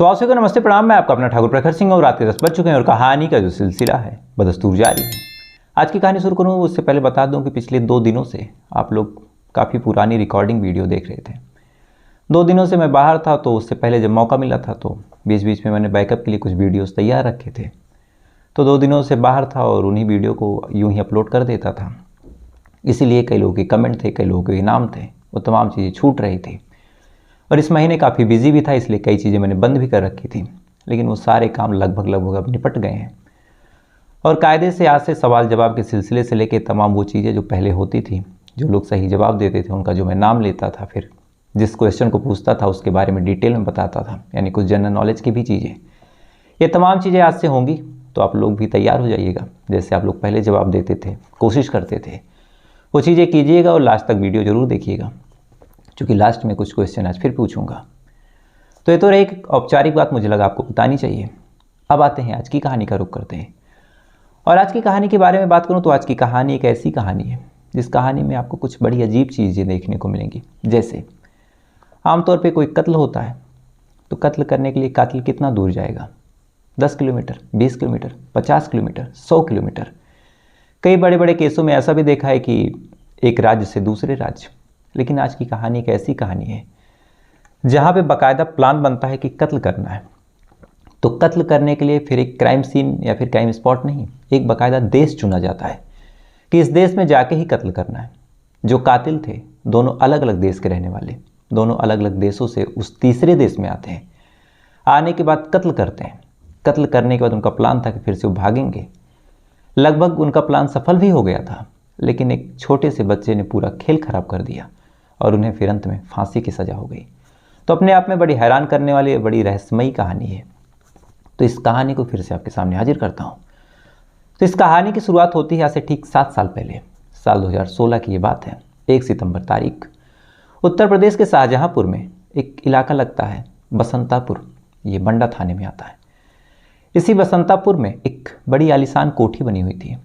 तो आप सभी को नमस्ते प्रणाम। मैं आपका अपना ठाकुर प्रखर सिंह और रात के 10 बज चुके हैं और कहानी का जो सिलसिला है बदस्तूर जारी है। आज की कहानी शुरू करूँ उससे पहले बता दूं कि पिछले 2 दिनों से आप लोग काफ़ी पुरानी रिकॉर्डिंग वीडियो देख रहे थे। 2 दिनों से मैं बाहर था, तो उससे पहले जब मौका मिला था तो बीच बीच में मैंने बैकअप के लिए कुछ वीडियोज़ तैयार रखे थे। तो 2 दिनों से बाहर था और उन्हीं वीडियो को यूँ ही अपलोड कर देता था। इसीलिए कई लोगों के कमेंट थे, कई लोगों के इनाम थे, वो तमाम चीज़ें छूट रही थी। और इस महीने काफ़ी बिजी भी था, इसलिए कई चीज़ें मैंने बंद भी कर रखी थी, लेकिन वो सारे काम लगभग अब निपट गए हैं। और कायदे से आज से सवाल जवाब के सिलसिले से लेके तमाम वो चीज़ें जो पहले होती थी, जो लोग सही जवाब देते थे उनका जो मैं नाम लेता था, फिर जिस क्वेश्चन को पूछता था उसके बारे में डिटेल में बताता था, यानी कुछ जनरल नॉलेज की भी चीज़ें, ये तमाम चीज़ें आज से होंगी। तो आप लोग भी तैयार हो जाइएगा। जैसे आप लोग पहले जवाब देते थे, कोशिश करते थे, वो चीज़ें कीजिएगा और लास्ट तक वीडियो ज़रूर देखिएगा, क्योंकि लास्ट में कुछ क्वेश्चन आज फिर पूछूंगा। तो ये तो एक औपचारिक बात मुझे लगा आपको बतानी चाहिए। अब आते हैं आज की कहानी का रुख करते हैं। और आज की कहानी के बारे में बात करूं तो आज की कहानी एक ऐसी कहानी है जिस कहानी में आपको कुछ बड़ी अजीब चीज़ें देखने को मिलेंगी। जैसे आमतौर पे कोई कत्ल होता है तो कत्ल करने के लिए कातिल कितना दूर जाएगा? 10 किलोमीटर, 20 किलोमीटर, 50 किलोमीटर, 100 किलोमीटर। कई बड़े बड़े केसों में ऐसा भी देखा है कि एक राज्य से दूसरे राज्य। लेकिन आज की कहानी एक ऐसी कहानी है जहाँ पे बाकायदा प्लान बनता है कि कत्ल करना है। तो कत्ल करने के लिए फिर एक क्राइम सीन या फिर क्राइम स्पॉट नहीं, एक बाकायदा देश चुना जाता है कि इस देश में जाके ही कत्ल करना है। जो कातिल थे दोनों अलग अलग देश के रहने वाले, दोनों अलग अलग देशों से उस तीसरे देश में आते हैं। आने के बाद कत्ल करते हैं। कत्ल करने के बाद उनका प्लान था कि फिर से वो भागेंगे। लगभग उनका प्लान सफल भी हो गया था, लेकिन एक छोटे से बच्चे ने पूरा खेल खराब कर दिया और उन्हें फिर अंत में फांसी की सज़ा हो गई। तो अपने आप में बड़ी हैरान करने वाली, बड़ी रहस्यमयी कहानी है। तो इस कहानी को फिर से आपके सामने हाजिर करता हूँ। तो इस कहानी की शुरुआत होती है आज से ठीक 7 साल पहले। साल 2016 की ये बात है। 1 सितंबर तारीख। उत्तर प्रदेश के शाहजहाँपुर में एक इलाका लगता है बसंतापुर। ये बंडा थाने में आता है। इसी बसंतापुर में एक बड़ी आलीशान कोठी बनी हुई थी।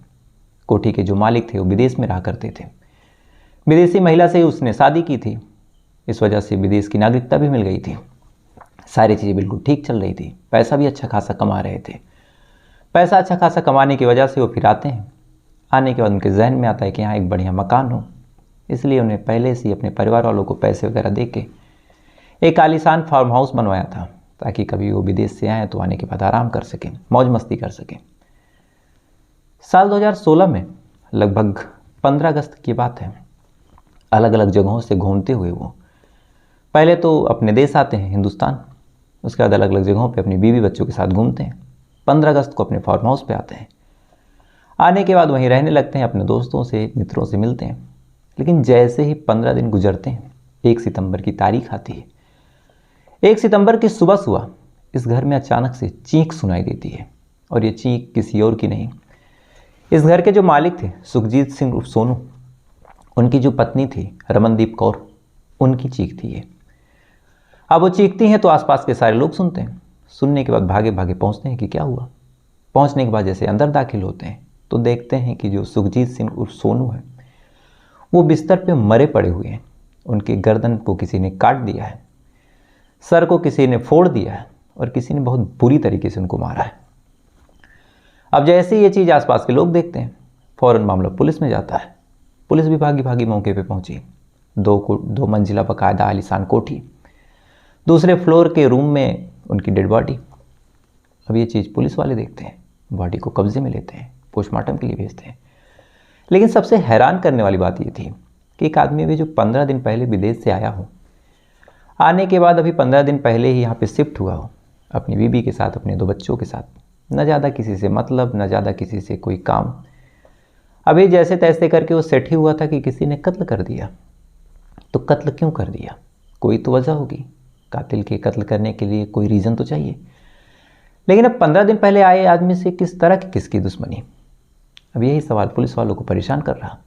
कोठी के जो मालिक थे वो विदेश में रहा करते थे। विदेशी महिला से उसने शादी की थी। इस वजह से विदेश की नागरिकता भी मिल गई थी। सारी चीज़ें बिल्कुल ठीक चल रही थी। पैसा भी अच्छा खासा कमा रहे थे। पैसा अच्छा खासा कमाने की वजह से वो फिर आते हैं। आने के बाद उनके जहन में आता है कि यहाँ एक बढ़िया मकान हो, इसलिए उन्हें पहले से ही अपने परिवार वालों को पैसे वगैरह दे के एक आलीशान फार्म हाउस बनवाया था, ताकि कभी वो विदेश से आएँ तो आने के बाद आराम कर सकें, मौज मस्ती कर सकें। साल 2016 में लगभग 15 अगस्त की बात है। अलग अलग जगहों से घूमते हुए वो पहले तो अपने देश आते हैं हिंदुस्तान, उसके बाद अलग अलग जगहों पे अपनी बीवी बच्चों के साथ घूमते हैं। 15 अगस्त को अपने फार्म हाउस पे आते हैं। आने के बाद वहीं रहने लगते हैं, अपने दोस्तों से मित्रों से मिलते हैं। लेकिन जैसे ही 15 दिन गुजरते हैं, 1 सितंबर की तारीख आती है। 1 सितंबर की सुबह सुबह इस घर में अचानक से चीख सुनाई देती है। और ये चीख किसी और की नहीं, इस घर के जो मालिक थे सुखजीत सिंह उर्फ सोनू, उनकी जो पत्नी थी रमनदीप कौर, उनकी चीख थी ये। अब वो चीखती हैं तो आसपास के सारे लोग सुनते हैं। सुनने के बाद भागे भागे पहुंचते हैं कि क्या हुआ। पहुंचने के बाद जैसे अंदर दाखिल होते हैं तो देखते हैं कि जो सुखजीत सिंह उर्फ सोनू है वो बिस्तर पे मरे पड़े हुए हैं। उनके गर्दन को किसी ने काट दिया है, सर को किसी ने फोड़ दिया है और किसी ने बहुत बुरी तरीके से उनको मारा है। अब जैसे ही ये चीज़ आसपास के लोग देखते हैं, फ़ौरन मामला पुलिस में जाता है। पुलिस भी भागी भागी मौके पे पहुंची। 2 मंजिला बाकायदा आलीशान कोठी, दूसरे फ्लोर के रूम में उनकी डेड बॉडी। अब ये चीज़ पुलिस वाले देखते हैं, बॉडी को कब्जे में लेते हैं, पोस्टमार्टम के लिए भेजते हैं। लेकिन सबसे हैरान करने वाली बात ये थी कि एक आदमी भी जो 15 दिन पहले विदेश से आया हो, आने के बाद अभी 15 दिन पहले ही यहाँ पे शिफ्ट हुआ हो अपनी बीबी के साथ, अपने 2 बच्चों के साथ, न ज़्यादा किसी से मतलब, न ज़्यादा किसी से कोई काम। अभी जैसे तैसे करके वो सेट ही हुआ था कि किसी ने कत्ल कर दिया। तो कत्ल क्यों कर दिया? कोई तो वजह होगी। कातिल के कत्ल करने के लिए कोई रीज़न तो चाहिए। लेकिन अब 15 दिन पहले आए आदमी से किस तरह की किसकी दुश्मनी? अब यही सवाल पुलिस वालों को परेशान कर रहा।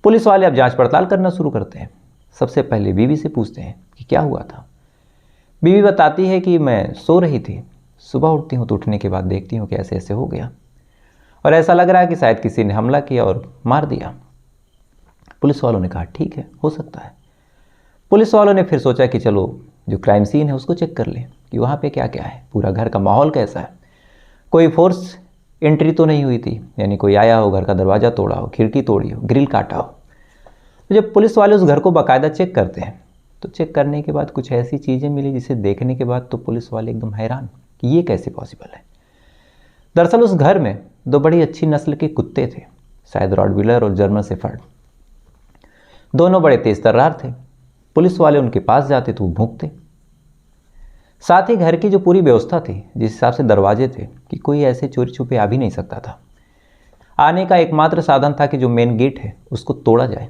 पुलिस वाले अब जांच पड़ताल करना शुरू करते हैं। सबसे पहले बीवी से पूछते हैं कि क्या हुआ था। बीवी बताती है कि मैं सो रही थी, सुबह उठती हूँ तो उठने के बाद देखती हूँ कि ऐसे ऐसे हो गया और ऐसा लग रहा है कि शायद किसी ने हमला किया और मार दिया। पुलिस वालों ने कहा ठीक है, हो सकता है। पुलिस वालों ने फिर सोचा कि चलो जो क्राइम सीन है उसको चेक कर लें कि वहाँ पे क्या क्या है, पूरा घर का माहौल कैसा है, कोई फोर्स एंट्री तो नहीं हुई थी, यानी कोई आया हो, घर का दरवाज़ा तोड़ा हो, खिड़की तोड़ी हो, ग्रिल काटा हो। तो जब पुलिस वाले उस घर को बाकायदा चेक करते हैं तो चेक करने के बाद कुछ ऐसी चीज़ें मिली जिसे देखने के बाद तो पुलिस वाले एकदम हैरान कि ये कैसे पॉसिबल है। दरअसल उस घर में दो बड़ी अच्छी नस्ल के कुत्ते थे, शायद रॉटवीलर और जर्मन शेफर्ड। दोनों बड़े तेज तर्रार थे। पुलिस वाले उनके पास जाते तो वो भौंकते। साथ ही घर की जो पूरी व्यवस्था थी, जिस हिसाब से दरवाजे थे कि कोई ऐसे चोरी छुपे आ भी नहीं सकता था। आने का एकमात्र साधन था कि जो मेन गेट है उसको तोड़ा जाए,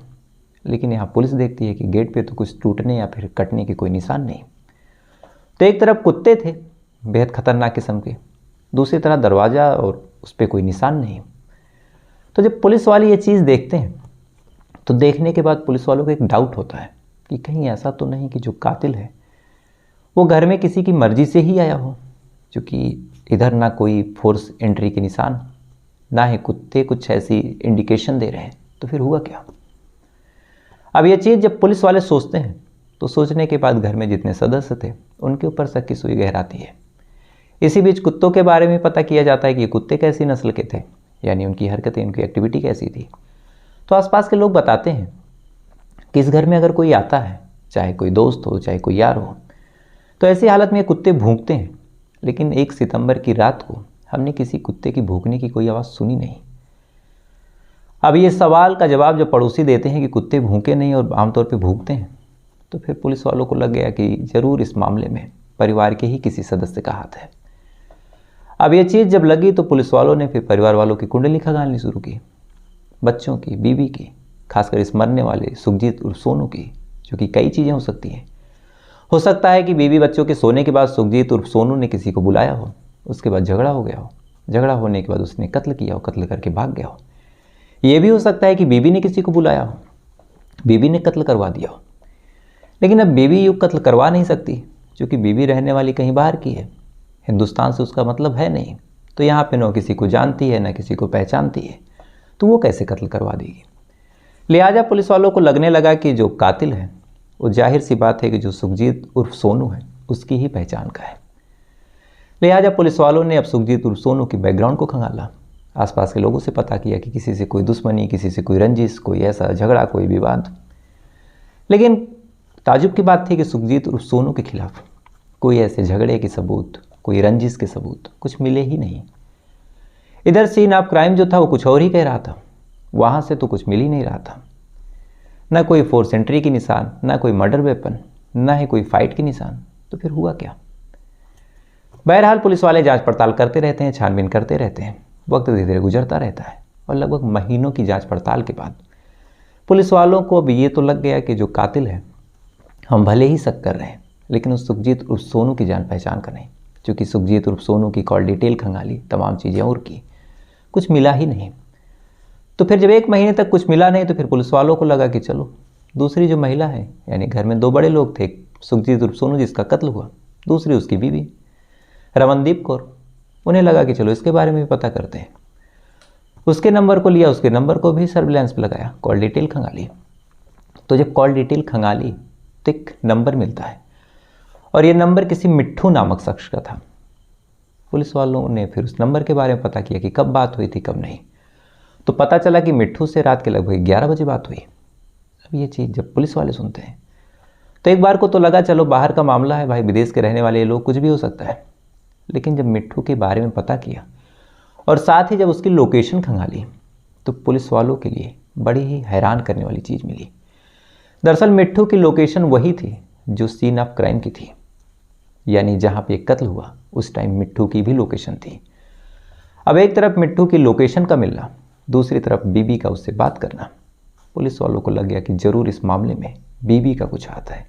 लेकिन यहाँ पुलिस देखती है कि गेट पे तो कुछ टूटने या फिर कटने के कोई निशान नहीं। तो एक तरफ कुत्ते थे बेहद खतरनाक किस्म के, दूसरी तरफ दरवाज़ा और उस पर कोई निशान नहीं। तो जब पुलिस वाले ये चीज़ देखते हैं तो देखने के बाद पुलिस वालों को एक डाउट होता है कि कहीं ऐसा तो नहीं कि जो कातिल है वो घर में किसी की मर्जी से ही आया हो, क्योंकि इधर ना कोई फोर्स एंट्री के निशान, ना ही कुत्ते कुछ ऐसी इंडिकेशन दे रहे हैं। तो फिर हुआ क्या? अब ये चीज़ जब पुलिस वाले सोचते हैं तो सोचने के बाद घर में जितने सदस्य थे उनके ऊपर शक की सुई गहराती है। इसी बीच कुत्तों के बारे में पता किया जाता है कि कुत्ते कैसी नस्ल के थे, यानी उनकी हरकतें, उनकी एक्टिविटी कैसी थी। तो आसपास के लोग बताते हैं कि इस घर में अगर कोई आता है, चाहे कोई दोस्त हो चाहे कोई यार हो, तो ऐसी हालत में ये कुत्ते भौंकते हैं। लेकिन 1 सितंबर की रात को हमने किसी कुत्ते की भौंकने की कोई आवाज़ सुनी नहीं। अब ये सवाल का जवाब जब पड़ोसी देते हैं कि कुत्ते भौंके नहीं और आमतौर पे भौंकते हैं, तो फिर पुलिस वालों को लग गया कि ज़रूर इस मामले में परिवार के ही किसी सदस्य का हाथ है। अब ये चीज़ जब लगी तो पुलिस वालों ने फिर परिवार वालों की कुंडली खंगालनी शुरू की, बच्चों की, बीवी की, खासकर इस मरने वाले सुखजीत उर्फ सोनू की, जो कि कई चीज़ें हो सकती हैं। हो सकता है कि बीवी बच्चों के सोने के बाद सुखजीत उर्फ सोनू ने किसी को बुलाया हो, उसके बाद झगड़ा हो गया हो, झगड़ा होने के बाद उसने कत्ल किया हो, कत्ल करके भाग गया हो। ये भी हो सकता है कि बीवी ने किसी को बुलाया हो, बीवी ने कत्ल करवा दिया हो। लेकिन अब बीवी यूँ कत्ल करवा नहीं सकती, क्योंकि बीवी रहने वाली कहीं बाहर की है, हिंदुस्तान से उसका मतलब है नहीं। तो यहाँ पे न किसी को जानती है न किसी को पहचानती है, तो वो कैसे कत्ल करवा देगी। लिहाजा पुलिस वालों को लगने लगा कि जो कातिल है वो जाहिर सी बात है कि जो सुखजीत उर्फ सोनू है उसकी ही पहचान का है। लिहाजा पुलिस वालों ने अब सुखजीत उर्फ सोनू की बैकग्राउंड को खंगाला, आसपास के लोगों से पता किया कि किसी से कोई दुश्मनी, किसी से कोई रंजिश, कोई ऐसा झगड़ा, कोई विवाद। लेकिन ताजुब की बात थी कि सुखजीत उर्फ सोनू के खिलाफ कोई ऐसे झगड़े के सबूत, कोई रंजिश के सबूत कुछ मिले ही नहीं। इधर सीन ऑफ क्राइम जो था वो कुछ और ही कह रहा था, वहाँ से तो कुछ मिल ही नहीं रहा था। ना कोई फोर्स एंट्री की निशान, ना कोई मर्डर वेपन, ना ही कोई फाइट की निशान। तो फिर हुआ क्या? बहरहाल पुलिस वाले जांच पड़ताल करते रहते हैं, छानबीन करते रहते हैं। वक्त धीरे धीरे गुजरता रहता है और लगभग महीनों की जांच पड़ताल के बाद पुलिस वालों को अब ये तो लग गया कि जो कातिल है, हम भले ही शक कर रहे हैं, लेकिन उस सुखजीत उर्फ सोनू की जान पहचान कर नहीं। चूँकि सुखजीत उर्फ सोनू की कॉल डिटेल खंगाली, तमाम चीज़ें और की, कुछ मिला ही नहीं। तो फिर जब 1 महीने तक कुछ मिला नहीं तो फिर पुलिस वालों को लगा कि चलो दूसरी जो महिला है, यानी घर में 2 बड़े लोग थे, सुखजीत उर्फ सोनू जिसका कत्ल हुआ, दूसरी उसकी बीवी रमनदीप कौर, उन्हें लगा कि चलो इसके बारे में भी पता करते हैं। उसके नंबर को लिया, उसके नंबर को भी सर्विलांस पे लगाया, कॉल डिटेल खंगाली। तो जब कॉल डिटेल खंगाली तो एक नंबर मिलता है और ये नंबर किसी मिट्ठू नामक शख्स का था। पुलिस वालों ने फिर उस नंबर के बारे में पता किया कि कब बात हुई थी, कब नहीं। तो पता चला कि मिट्ठू से रात के लगभग 11 बजे बात हुई। अब ये चीज़ जब पुलिस वाले सुनते हैं तो एक बार को तो लगा चलो बाहर का मामला है भाई, विदेश के रहने वाले लोग, कुछ भी हो सकता है। लेकिन जब मिट्ठू के बारे में पता किया और साथ ही जब उसकी लोकेशन खंगाली तो पुलिस वालों के लिए बड़ी ही हैरान करने वाली चीज़ मिली। दरअसल मिट्ठू की लोकेशन वही थी जो सीन ऑफ क्राइम की थी, यानी जहाँ पे कत्ल हुआ उस टाइम मिट्ठू की भी लोकेशन थी। अब एक तरफ मिट्ठू की लोकेशन का मिलना, दूसरी तरफ बीबी का उससे बात करना, पुलिस वालों को लग गया कि ज़रूर इस मामले में बीबी का कुछ हाथ है।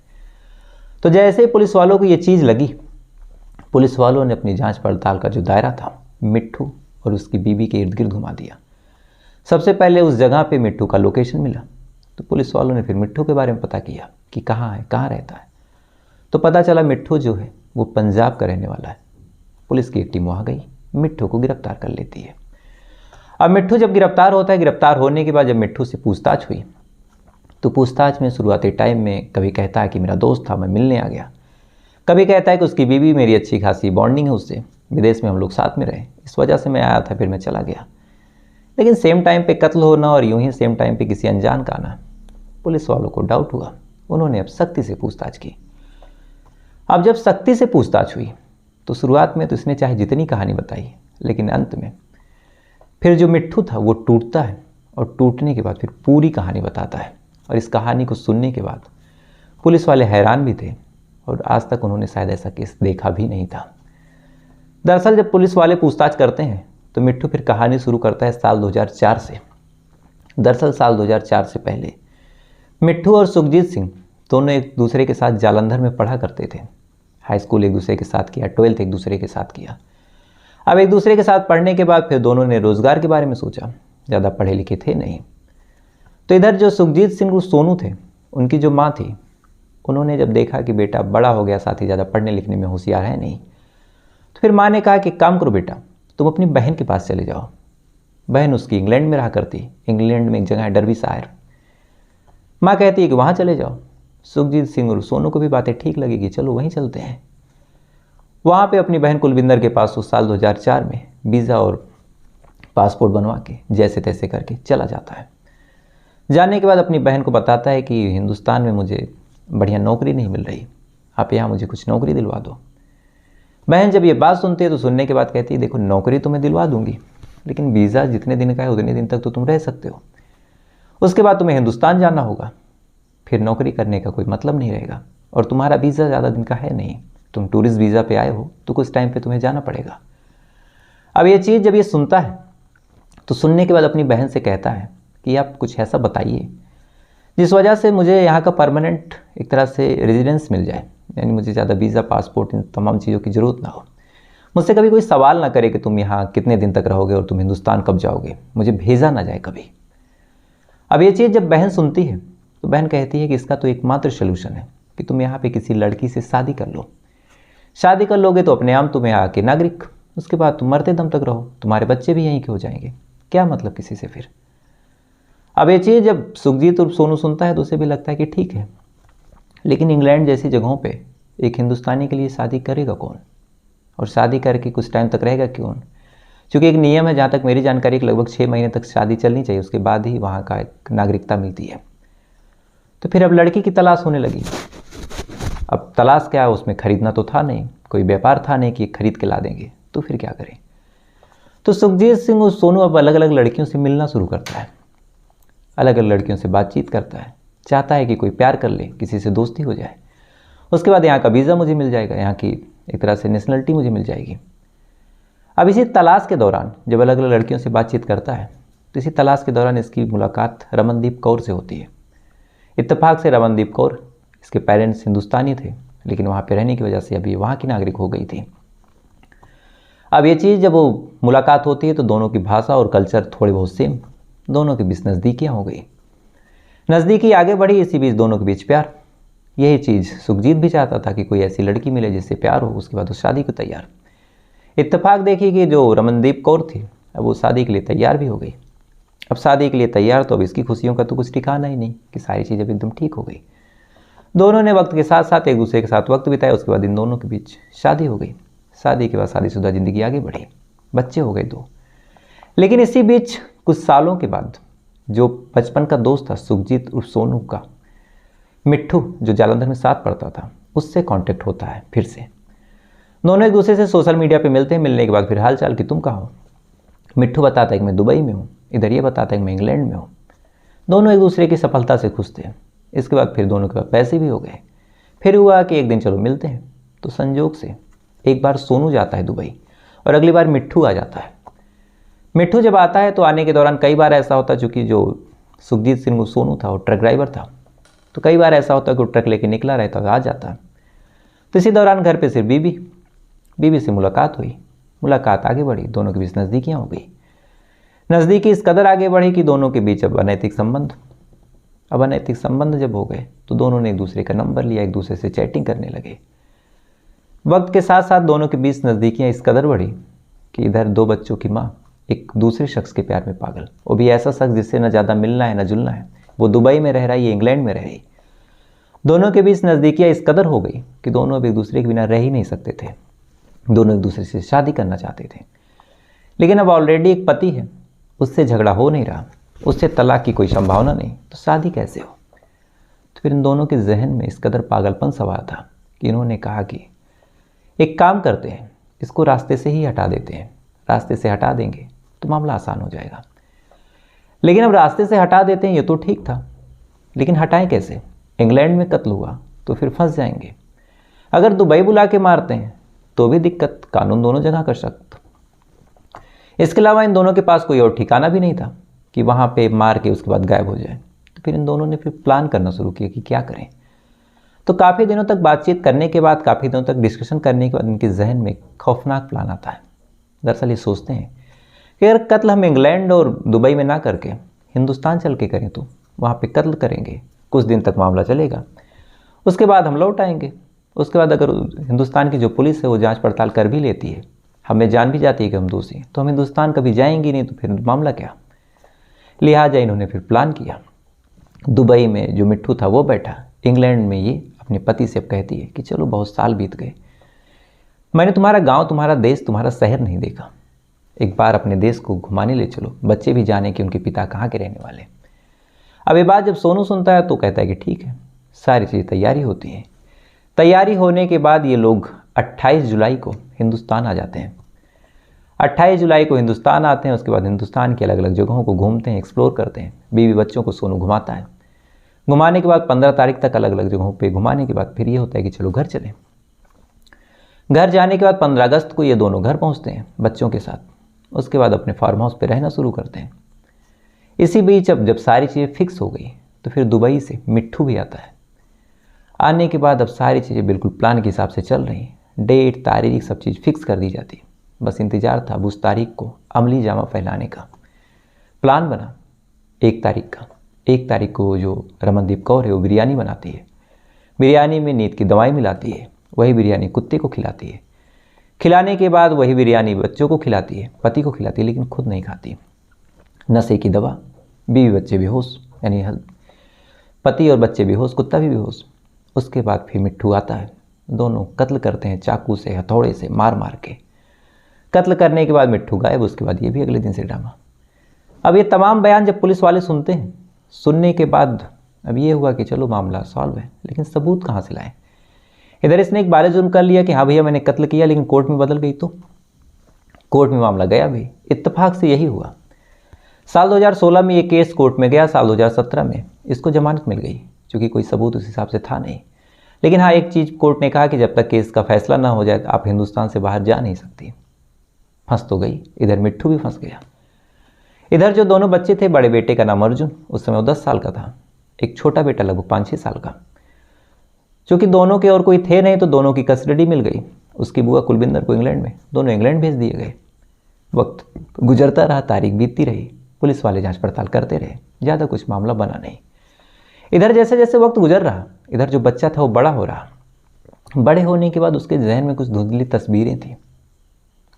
तो जैसे ही पुलिस वालों को ये चीज़ लगी, पुलिस वालों ने अपनी जांच पड़ताल का जो दायरा था मिट्ठू और उसकी बीबी के इर्द गिर्द घुमा दिया। सबसे पहले उस जगह पे मिट्ठू का लोकेशन मिला, तो पुलिस वालों ने फिर मिट्ठू के बारे में पता किया कि कहाँ है, कहाँ रहता है। तो पता चला मिट्ठू जो है वो पंजाब का रहने वाला है। पुलिस की एक टीम वहाँ गई, मिट्ठू को गिरफ्तार कर लेती है। अब मिट्ठू जब गिरफ्तार होता है, गिरफ्तार होने के बाद जब मिट्ठू से पूछताछ हुई तो पूछताछ में शुरुआती टाइम में कभी कहता है कि मेरा दोस्त था, मैं मिलने आ गया, कभी कहता है कि उसकी बीवी मेरी अच्छी खासी बॉन्डिंग है उससे, विदेश में हम लोग साथ में रहे, इस वजह से मैं आया था, फिर मैं चला गया। लेकिन सेम टाइम पे कत्ल होना और यूं ही सेम टाइम पे किसी अनजान का आना, पुलिस वालों को डाउट हुआ। उन्होंने अब सख्ती से पूछताछ की। अब जब सख्ती से पूछताछ हुई तो शुरुआत में तो इसने चाहे जितनी कहानी बताई, लेकिन अंत में फिर जो मिट्ठू था वो टूटता है और टूटने के बाद फिर पूरी कहानी बताता है। और इस कहानी को सुनने के बाद पुलिस वाले हैरान भी थे और आज तक उन्होंने शायद ऐसा केस देखा भी नहीं था। दरअसल जब पुलिस वाले पूछताछ करते हैं तो मिट्ठू फिर कहानी शुरू करता है साल 2004 से। दरअसल साल 2004 से पहले मिट्ठू और सुखजीत सिंह दोनों एक दूसरे के साथ जालंधर में पढ़ा करते थे। हाई स्कूल एक दूसरे के साथ किया, 12th एक दूसरे के साथ किया। अब एक दूसरे के साथ पढ़ने के बाद फिर दोनों ने रोज़गार के बारे में सोचा, ज़्यादा पढ़े लिखे थे नहीं। तो इधर जो सुखजीत सिंह और सोनू थे, उनकी जो माँ थी, उन्होंने जब देखा कि बेटा बड़ा हो गया, साथ ही ज़्यादा पढ़ने लिखने में होशियार है नहीं, तो फिर माँ ने कहा कि काम करो बेटा, तुम अपनी बहन के पास चले जाओ। बहन उसकी इंग्लैंड में रहा करती, इंग्लैंड में एक जगह है डर्बीशायर। माँ कहती है कि वहाँ चले जाओ। सुखजीत सिंह और सोनू को भी बातें ठीक लगेगी, चलो वहीं चलते हैं। वहाँ पे अपनी बहन कुलविंदर के पास उस साल 2004 में वीज़ा और पासपोर्ट बनवा के जैसे तैसे करके चला जाता है। जाने के बाद अपनी बहन को बताता है कि हिंदुस्तान में मुझे बढ़िया नौकरी नहीं मिल रही, आप यहाँ मुझे कुछ नौकरी दिलवा दो। बहन जब ये बात सुनती है तो सुनने के बाद कहती है देखो नौकरी तो मैं दिलवा दूंगी, लेकिन वीज़ा जितने दिन का है उतने दिन तक तो तुम रह सकते हो, उसके बाद तुम्हें हिंदुस्तान जाना होगा, फिर नौकरी करने का कोई मतलब नहीं रहेगा। और तुम्हारा वीज़ा ज़्यादा दिन का है नहीं, तुम टूरिस्ट वीज़ा पे आए हो तो कुछ टाइम पे तुम्हें जाना पड़ेगा। अब ये चीज़ जब ये सुनता है तो सुनने के बाद अपनी बहन से कहता है कि आप कुछ ऐसा बताइए जिस वजह से मुझे यहाँ का परमानेंट एक तरह से रेजिडेंस मिल जाए, यानी मुझे ज़्यादा वीज़ा पासपोर्ट इन तमाम चीज़ों की ज़रूरत ना हो। मुझसे कभी कोई सवाल ना करे कि तुम यहाँ कितने दिन तक रहोगे और तुम हिंदुस्तान कब जाओगे, मुझे भेजा ना जाए कभी। अब ये चीज़ जब बहन सुनती है तो बहन कहती है कि इसका तो एकमात्र सोल्यूशन है कि तुम यहाँ पे किसी लड़की से शादी कर लो। शादी कर लोगे तो अपने आप तुम्हें यहाँ के नागरिक, उसके बाद तुम मरते दम तक रहो, तुम्हारे बच्चे भी यहीं के हो जाएंगे, क्या मतलब किसी से फिर। अब ये चीज़ जब सुखजीत और सोनू सुनता है तो उसे भी लगता है कि ठीक है, लेकिन इंग्लैंड जैसी जगहों पे एक हिंदुस्तानी के लिए शादी करेगा कौन, और शादी करके कुछ टाइम तक रहेगा कौन। क्योंकि एक नियम है, जहाँ तक मेरी जानकारी, लगभग 6 महीने तक शादी चलनी चाहिए, उसके बाद ही वहाँ का एक नागरिकता मिलती है। तो फिर अब लड़की की तलाश होने लगी। अब तलाश क्या है, उसमें खरीदना तो था नहीं, कोई व्यापार था नहीं कि खरीद के ला देंगे, तो फिर क्या करें। तो सुखजीत सिंह और सोनू अब अलग अलग लड़कियों से मिलना शुरू करता है, अलग अलग लड़कियों से बातचीत करता है, चाहता है कि कोई प्यार कर ले, किसी से दोस्ती हो जाए, उसके बाद यहाँ का वीज़ा मुझे मिल जाएगा, यहाँ की एक तरह से नेशनलिटी मुझे मिल जाएगी। अब इसी तलाश के दौरान जब अलग अलग लड़कियों से बातचीत करता है तो इसी तलाश के दौरान इसकी मुलाकात रमनदीप कौर से होती है। इत्तेफाक से रमनदीप कौर, इसके पेरेंट्स हिंदुस्तानी थे, लेकिन वहाँ पे रहने की वजह से अभी वहाँ की नागरिक हो गई थी। अब ये चीज़ जब वो मुलाकात होती है तो दोनों की भाषा और कल्चर थोड़े बहुत सेम, दोनों के बीच नज़दीकियाँ हो गई, नज़दीकी आगे बढ़ी, इसी बीच दोनों के बीच प्यार। यही चीज़ सुखजीत भी चाहता था कि कोई ऐसी लड़की मिले जिससे प्यार हो, उसके बाद उस शादी को तैयार। इत्तेफाक देखिए कि जो रमनदीप कौर थी अब वो शादी के लिए तैयार भी हो गई। अब शादी के लिए तैयार तो अब इसकी खुशियों का तो कुछ ठिकाना ही नहीं कि सारी चीज़ें एकदम ठीक हो गई। दोनों ने वक्त के साथ साथ एक दूसरे के साथ वक्त बिताया, उसके बाद इन दोनों के बीच शादी हो गई। शादी के बाद शादीशुदा ज़िंदगी आगे बढ़ी, बच्चे हो गए 2। लेकिन इसी बीच कुछ सालों के बाद जो बचपन का दोस्त था सुखजीत और सोनू का, मिट्ठू, जो जालंधर में साथ पढ़ता था, उससे कांटेक्ट होता है फिर से। दोनों एक दूसरे से सोशल मीडिया पे मिलते हैं। मिलने के बाद फिर हाल चाल कि तुम कहाँ हो। मिट्ठू बताता है कि मैं दुबई में हूँ, इधर ये बताता है कि मैं इंग्लैंड में हूँ। दोनों एक दूसरे की सफलता से खुश थे। इसके बाद फिर दोनों के पास पैसे भी हो गए। फिर हुआ कि एक दिन चलो मिलते हैं, तो संजोग से एक बार सोनू जाता है दुबई और अगली बार मिट्ठू आ जाता है। मिट्ठू जब आता है तो आने के दौरान कई बार ऐसा होता, चूँकि जो सुखजीत सिंह सोनू था वो ट्रक ड्राइवर था, तो कई बार ऐसा होता कि वो ट्रक लेके निकला रहता है, आ जाता। तो इसी दौरान घर पे सिर्फ बीवी से मुलाकात हुई, मुलाकात आगे बढ़ी, दोनों के बीच नज़दीकियाँ हो गई। नज़दीकी इस कदर आगे बढ़ी कि दोनों के बीच अब अनैतिक संबंध जब हो गए तो दोनों ने एक दूसरे का नंबर लिया, एक दूसरे से चैटिंग करने लगे। वक्त के साथ साथ दोनों के बीच नज़दीकियाँ इस कदर बढ़ी कि इधर 2 बच्चों की माँ एक दूसरे शख्स के प्यार में पागल, वो भी ऐसा शख्स जिससे न ज़्यादा मिलना है न जुलना है। वो दुबई में रह रहा है, ये इंग्लैंड में रह रही। दोनों के बीच नज़दीकियाँ इस कदर हो गई कि दोनों अब एक दूसरे के बिना रह ही नहीं सकते थे। दोनों एक दूसरे से शादी करना चाहते थे, लेकिन अब ऑलरेडी एक पति है, उससे झगड़ा हो नहीं रहा, उससे तलाक की कोई संभावना नहीं, तो शादी कैसे हो। तो फिर इन दोनों के जहन में इस कदर पागलपन सवार था कि इन्होंने कहा कि एक काम करते हैं, इसको रास्ते से ही हटा देते हैं, रास्ते से हटा देंगे तो मामला आसान हो जाएगा। लेकिन अब रास्ते से हटा देते हैं ये तो ठीक था, लेकिन हटाएं कैसे। इंग्लैंड में कत्ल हुआ तो फिर फंस जाएंगे, अगर दुबई बुला के मारते हैं तो भी दिक्कत, कानून दोनों जगह कर सकता। इसके अलावा इन दोनों के पास कोई और ठिकाना भी नहीं था कि वहाँ पे मार के उसके बाद गायब हो जाए। तो फिर इन दोनों ने फिर प्लान करना शुरू किया कि क्या करें। तो काफ़ी दिनों तक बातचीत करने के बाद, काफ़ी दिनों तक डिस्कशन करने के बाद इनके जहन में खौफनाक प्लान आता है। दरअसल ये सोचते हैं कि अगर कत्ल हम इंग्लैंड और दुबई में ना करके हिंदुस्तान चल के करें तो वहाँ पे कत्ल करेंगे, कुछ दिन तक मामला चलेगा, उसके बाद हम लौट आएंगे। उसके बाद अगर हिंदुस्तान की जो पुलिस है वो जांच पड़ताल कर भी लेती है, हमें जान भी जाती है कि हम दोषी हैं, तो हम हिंदुस्तान कभी जाएंगे नहीं, तो फिर मामला क्या। लिहाजा इन्होंने फिर प्लान किया। दुबई में जो मिट्ठू था वो बैठा, इंग्लैंड में ये अपने पति से अब कहती है कि चलो बहुत साल बीत गए, मैंने तुम्हारा गांव, तुम्हारा देश, तुम्हारा शहर नहीं देखा, एक बार अपने देश को घुमाने ले चलो, बच्चे भी जाने कि उनके पिता कहाँ के रहने वाले। अब ये बात जब सोनू सुनता है तो कहता है कि ठीक है, सारी चीज़ तैयारी होती है। तैयारी होने के बाद ये लोग 28 जुलाई को हिंदुस्तान आ जाते हैं। 28 जुलाई को हिंदुस्तान आते हैं। उसके बाद हिंदुस्तान की अलग अलग जगहों को घूमते हैं, एक्सप्लोर करते हैं। बीवी बच्चों को सोनू घुमाता है। घुमाने के बाद 15 तारीख तक अलग अलग जगहों पे घुमाने के बाद फिर ये होता है कि चलो घर चलें। घर जाने के बाद 15 अगस्त को ये दोनों घर पहुंचते हैं बच्चों के साथ। उसके बाद अपने फार्म हाउस पे रहना शुरू करते हैं। इसी बीच अब जब सारी चीज़ें फिक्स हो गई तो फिर दुबई से मिट्ठू भी आता है। आने के बाद अब सारी चीज़ें बिल्कुल प्लान के हिसाब से चल रही हैं। डेट, तारीख, सब चीज़ फिक्स कर दी जाती है। बस इंतज़ार था उस तारीख को अमली जामा फैलाने का। प्लान बना 1 तारीख का। 1 तारीख को जो रमनदीप कौर है वो बिरयानी बनाती है। बिरयानी में नींद की दवाई मिलाती है। वही बिरयानी कुत्ते को खिलाती है। खिलाने के बाद वही बिरयानी बच्चों को खिलाती है, पति को खिलाती है, लेकिन खुद नहीं खाती। नशे की दवा, बीवी बच्चे बेहोश, यानी पति और बच्चे बेहोश, कुत्ता भी बेहोश। उसके बाद फिर मिट्ठू आता है। दोनों कत्ल करते हैं चाकू से, हथौड़े से मार मार के। कत्ल करने के बाद मिट्ठू गायब। उसके बाद ये भी अगले दिन से ड्रामा। अब ये तमाम बयान जब पुलिस वाले सुनते हैं, सुनने के बाद अब ये हुआ कि चलो मामला सॉल्व है, लेकिन सबूत कहाँ से लाएं। इधर इसने एक बाले जुर्म कर लिया कि हाँ भैया मैंने कत्ल किया, लेकिन कोर्ट में बदल गई तो कोर्ट में मामला गया भी। इत्तेफाक से यही हुआ। साल 2016 में ये केस कोर्ट में गया। साल 2017 में इसको जमानत मिल गई, क्योंकि कोई सबूत उस हिसाब से था नहीं। लेकिन हाँ, एक चीज़ कोर्ट ने कहा कि जब तक केस का फैसला ना हो जाए तो आप हिंदुस्तान से बाहर जा नहीं सकती। फंस तो गई। इधर मिट्ठू भी फंस गया। इधर जो दोनों बच्चे थे, बड़े बेटे का नाम अर्जुन, उस समय वो 10 साल का था। एक छोटा बेटा लगभग 5-6 साल का। चूँकि दोनों के और कोई थे नहीं तो दोनों की कस्टडी मिल गई। उसकी बुआ कुलविंदर को इंग्लैंड में, दोनों इंग्लैंड भेज दिए गए। वक्त गुजरता रहा, तारीख बीतती रही, पुलिस वाले जांच पड़ताल करते रहे, ज़्यादा कुछ मामला बना नहीं। इधर जैसे जैसे वक्त गुजर रहा, इधर जो बच्चा था वो बड़ा हो रहा। बड़े होने के बाद उसके जहन में कुछ धुंधली तस्वीरें थी।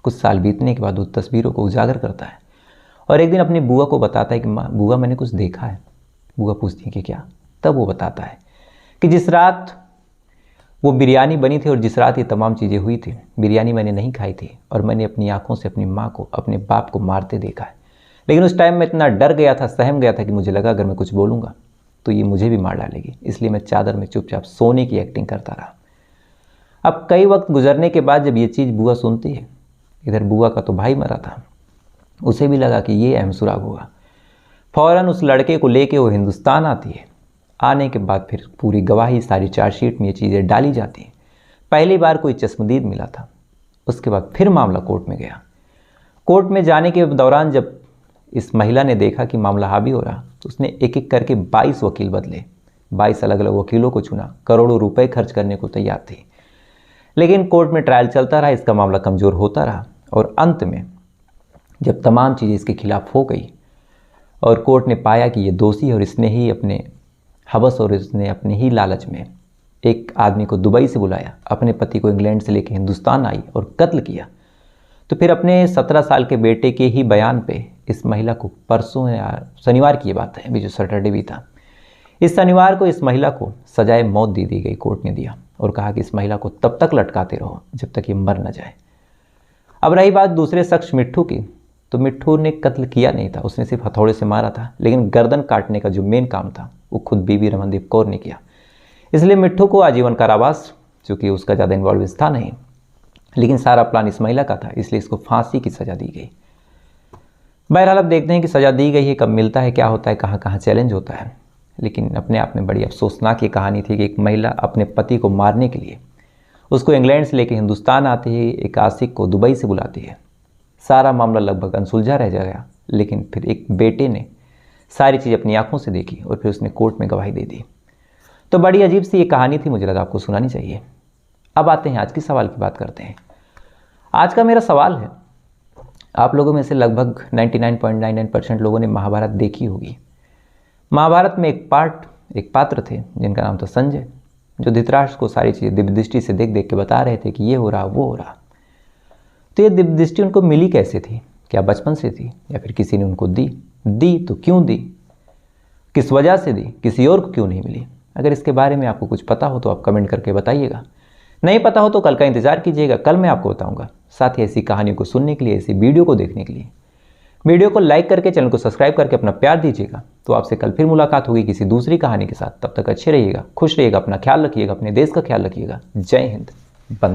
कुछ साल बीतने के बाद उस तस्वीरों को उजागर करता है और एक दिन अपनी बुआ को बताता है कि माँ, बुआ मैंने कुछ देखा है। बुआ पूछती है कि क्या। तब वो बताता है कि जिस रात वो बिरयानी बनी थी और जिस रात ये तमाम चीज़ें हुई थी, बिरयानी मैंने नहीं खाई थी और मैंने अपनी आंखों से अपनी माँ को, अपने बाप को मारते देखा है। लेकिन उस टाइम मैं इतना डर गया था, सहम गया था कि मुझे लगा अगर मैं कुछ बोलूँगा तो ये मुझे भी मार डालेगी, इसलिए मैं चादर में चुपचाप सोने की एक्टिंग करता रहा। अब कई वक्त गुजरने के बाद जब ये चीज़ बुआ सुनती है, इधर बुआ का तो भाई मरा था, उसे भी लगा कि ये अहम सुराग होगा। फ़ौरन उस लड़के को लेके वो हिंदुस्तान आती है। आने के बाद फिर पूरी गवाही, सारी चार्जशीट में ये चीज़ें डाली जाती हैं। पहली बार कोई चश्मदीद मिला था। उसके बाद फिर मामला कोर्ट में गया। कोर्ट में जाने के दौरान जब इस महिला ने देखा कि मामला हावी हो रहा तो उसने एक एक करके 22 वकील बदले, 22 अलग अलग वकीलों को चुना, करोड़ों रुपए खर्च करने को तैयार थी। लेकिन कोर्ट में ट्रायल चलता रहा, इसका मामला कमज़ोर होता रहा और अंत में जब तमाम चीज़ें इसके खिलाफ हो गई और कोर्ट ने पाया कि ये दोषी है और इसने ही अपने हवस और इसने अपने ही लालच में एक आदमी को दुबई से बुलाया, अपने पति को इंग्लैंड से लेकर हिंदुस्तान आई और कत्ल किया, तो फिर अपने 17 साल के बेटे के ही बयान पे इस महिला को, परसों या शनिवार की ये बात है, अभी जो सैटरडे भी था, इस शनिवार को इस महिला को सजाए मौत दे दी गई, कोर्ट ने दिया, और कहा कि इस महिला को तब तक लटकाते रहो जब तक ये मर न जाए। अब रही बात दूसरे शख्स मिट्ठू की, तो मिट्ठू ने कत्ल किया नहीं था, उसने सिर्फ हथौड़े से मारा था, लेकिन गर्दन काटने का जो मेन काम था वो खुद बीबी रमनदीप कौर ने किया। इसलिए मिट्ठू को आजीवन कारावास, चूँकि उसका ज़्यादा इन्वॉल्व था नहीं, लेकिन सारा प्लान इस महिला का था, इसलिए इसको फांसी की सज़ा दी गई। बहरहाल अब देखते हैं कि सज़ा दी गई है, कब मिलता है, क्या होता है, कहाँ कहाँ चैलेंज होता है। लेकिन अपने आप में बड़ी अफसोसनाक ये कहानी थी कि एक महिला अपने पति को मारने के लिए उसको इंग्लैंड से लेकर हिंदुस्तान आती है, एक आशिक को दुबई से बुलाती है। सारा मामला लगभग अनसुलझा रह गया, लेकिन फिर एक बेटे ने सारी चीज़ अपनी आंखों से देखी और फिर उसने कोर्ट में गवाही दे दी। तो बड़ी अजीब सी ये कहानी थी, मुझे लगा आपको सुनानी चाहिए। अब आते हैं आज के सवाल की बात करते हैं। आज का मेरा सवाल है, आप लोगों में से लगभग 99.99% लोगों ने महाभारत देखी होगी। महाभारत में एक पात्र थे जिनका नाम था संजय, जो धृतराष्ट्र को सारी चीज़ें दिव्य दृष्टि से देख देख के बता रहे थे कि ये हो रहा वो हो रहा। तो ये दिव्य दृष्टि उनको मिली कैसे थी? क्या बचपन से थी या फिर किसी ने उनको दी तो क्यों दी, किस वजह से दी, किसी और को क्यों नहीं मिली? अगर इसके बारे में आपको कुछ पता हो तो आप कमेंट करके बताइएगा, नहीं पता हो तो कल का इंतजार कीजिएगा, कल मैं आपको बताऊंगा। साथ ही ऐसी कहानियों को सुनने के लिए, ऐसी वीडियो को देखने के लिए वीडियो को लाइक करके, चैनल को सब्सक्राइब करके अपना प्यार दीजिएगा। तो आपसे कल फिर मुलाकात होगी किसी दूसरी कहानी के साथ। तब तक अच्छे रहिएगा, खुश रहिएगा, अपना ख्याल रखिएगा, अपने देश का ख्याल रखिएगा। जय हिंद, बंदे।